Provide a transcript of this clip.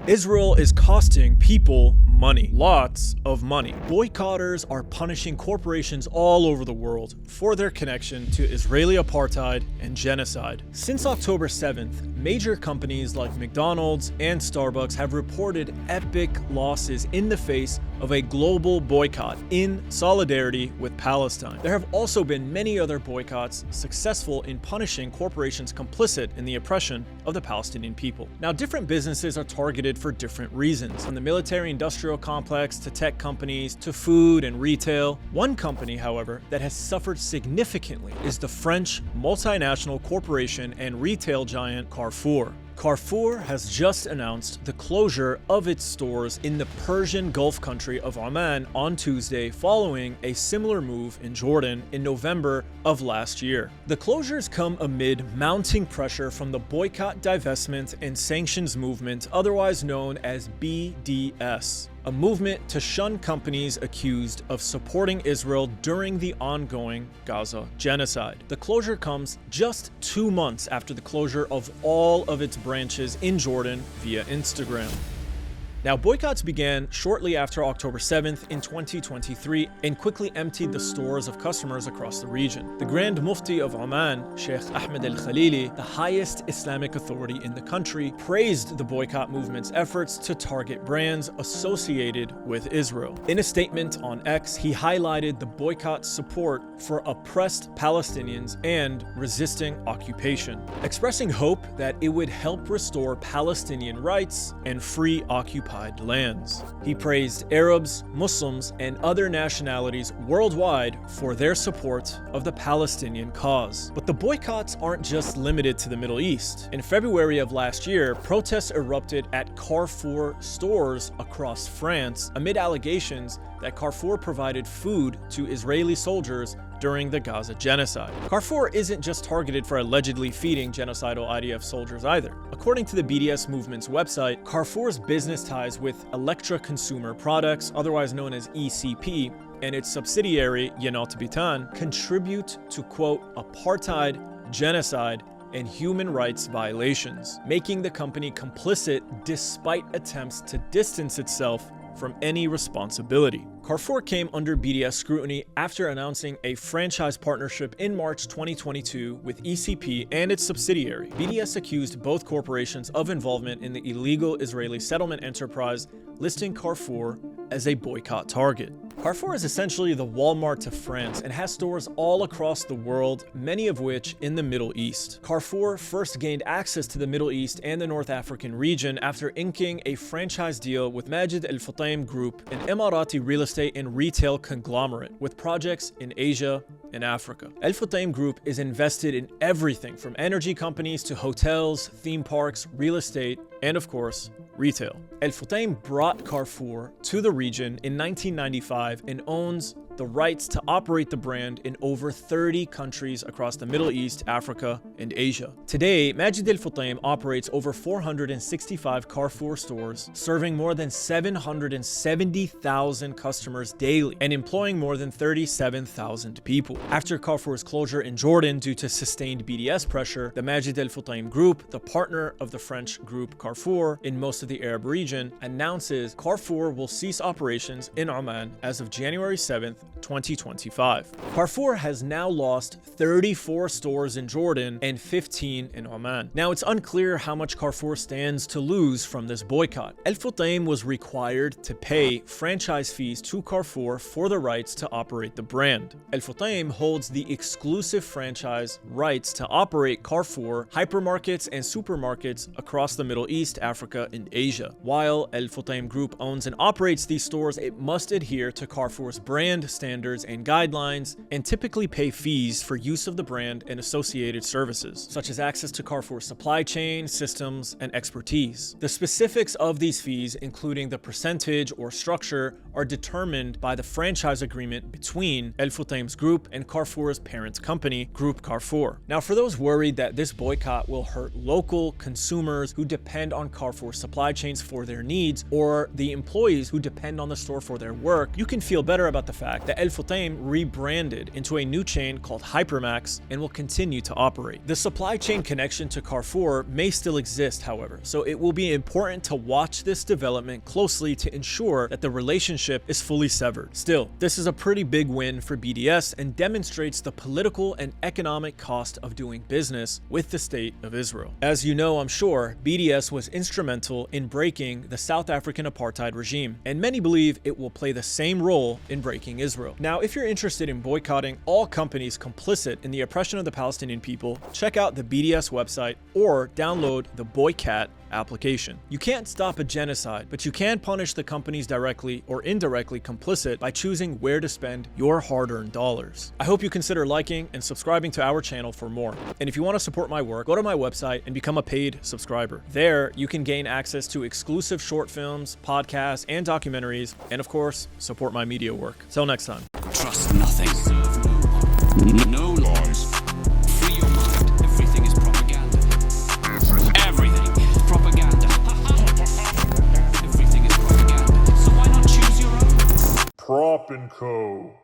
Israel is costing people money. Lots of money. Boycotters are punishing corporations all over the world for their connection to Israeli apartheid and genocide. Since October 7th, major companies like McDonald's and Starbucks have reported epic losses in the face of a global boycott in solidarity with Palestine. There have also been many other boycotts successful in punishing corporations complicit in the oppression of the Palestinian people. Now, different businesses are targeted for different reasons, from the military-industrial complex to tech companies to food and retail. One company, however, that has suffered significantly is the French multinational corporation and retail giant Carrefour. Carrefour has just announced the closure of its stores in the Persian Gulf country of Oman on Tuesday, following a similar move in Jordan in November of last year. The closures come amid mounting pressure from the boycott, divestment, and sanctions movement, otherwise known as BDS, a movement to shun companies accused of supporting Israel during the ongoing Gaza genocide. The closure comes just 2 months after the closure of all of its branches in Jordan via Instagram. Now, boycotts began shortly after October 7th in 2023 and quickly emptied the stores of customers across the region. The Grand Mufti of Oman, Sheikh Ahmed Al-Khalili, the highest Islamic authority in the country, praised the boycott movement's efforts to target brands associated with Israel. In a statement on X, he highlighted the boycott's support for oppressed Palestinians and resisting occupation, expressing hope that it would help restore Palestinian rights and free occupied lands. He praised Arabs, Muslims, and other nationalities worldwide for their support of the Palestinian cause. But the boycotts aren't just limited to the Middle East. In February of last year, protests erupted at Carrefour stores across France amid allegations that Carrefour provided food to Israeli soldiers during the Gaza genocide. Carrefour isn't just targeted for allegedly feeding genocidal IDF soldiers either. According to the BDS movement's website, Carrefour's business ties with Electra Consumer Products, otherwise known as ECP, and its subsidiary Yenot Bitan contribute to, quote, apartheid, genocide, and human rights violations, making the company complicit despite attempts to distance itself from any responsibility. Carrefour came under BDS scrutiny after announcing a franchise partnership in March 2022 with ECP and its subsidiary. BDS accused both corporations of involvement in the illegal Israeli settlement enterprise, listing Carrefour as a boycott target. Carrefour is essentially the Walmart to France and has stores all across the world, many of which in the Middle East. Carrefour first gained access to the Middle East and the North African region after inking a franchise deal with Majid Al Futtaim Group, an Emirati real estate and retail conglomerate with projects in Asia and Africa. Al Futtaim Group is invested in everything from energy companies to hotels, theme parks, real estate, and of course, retail. Al Futtaim brought Carrefour to the region in 1995 and owns the rights to operate the brand in over 30 countries across the Middle East, Africa, and Asia. Today, Majid Al Futtaim operates over 465 Carrefour stores, serving more than 770,000 customers daily and employing more than 37,000 people. After Carrefour's closure in Jordan due to sustained BDS pressure, the Majid Al Futtaim Group, the partner of the French group Carrefour in most of the Arab region, announces Carrefour will cease operations in Oman as of January 7th, 2025. Carrefour has now lost 34 stores in Jordan and 15 in Oman. Now, it's unclear how much Carrefour stands to lose from this boycott. Al Futtaim was required to pay franchise fees to Carrefour for the rights to operate the brand. Al Futtaim holds the exclusive franchise rights to operate Carrefour hypermarkets and supermarkets across the Middle East, Africa, and Asia. While Al Futtaim Group owns and operates these stores, it must adhere to Carrefour's brand standards and guidelines and typically pay fees for use of the brand and associated services, such as access to Carrefour's supply chain, systems, and expertise. The specifics of these fees, including the percentage or structure, are determined by the franchise agreement between Al Futtaim's group and Carrefour's parent company, Group Carrefour. Now, for those worried that this boycott will hurt local consumers who depend on Carrefour supply chains for their needs, or the employees who depend on the store for their work, you can feel better about the fact fact that El Futtaim rebranded into a new chain called Hypermax and will continue to operate. The supply chain connection to Carrefour may still exist, however, so it will be important to watch this development closely to ensure that the relationship is fully severed. Still, this is a pretty big win for BDS and demonstrates the political and economic cost of doing business with the state of Israel. As you know, I'm sure, BDS was instrumental in breaking the South African apartheid regime, and many believe it will play the same role in breaking Israel. Now, if you're interested in boycotting all companies complicit in the oppression of the Palestinian people, check out the BDS website or download the Boycat application. You can't stop a genocide, but you can punish the companies directly or indirectly complicit by choosing where to spend your hard-earned dollars. I hope you consider liking and subscribing to our channel for more. And if you want to support my work, go to my website and become a paid subscriber. There, you can gain access to exclusive short films, podcasts, and documentaries, and of course, support my media work. Till next time. Trust nothing. No lies. Free your mind. Everything is propaganda. Everything. Propaganda. Everything is propaganda. So why not choose your own? propandco.com